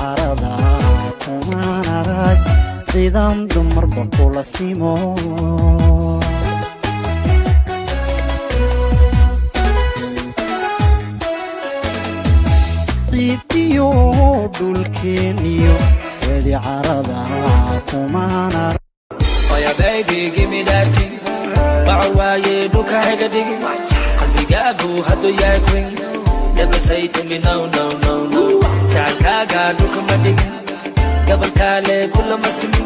عرضا كمان راج ciidan dumarba kula simo ciidiyo dulkeeniyo weli carada kumaana oya baby give me that thing bawaaye duka haga digi qalbigaagu hadu yahay queen never say to me no no no no jaakaga duka ma digi قبل كالي كل ما سمي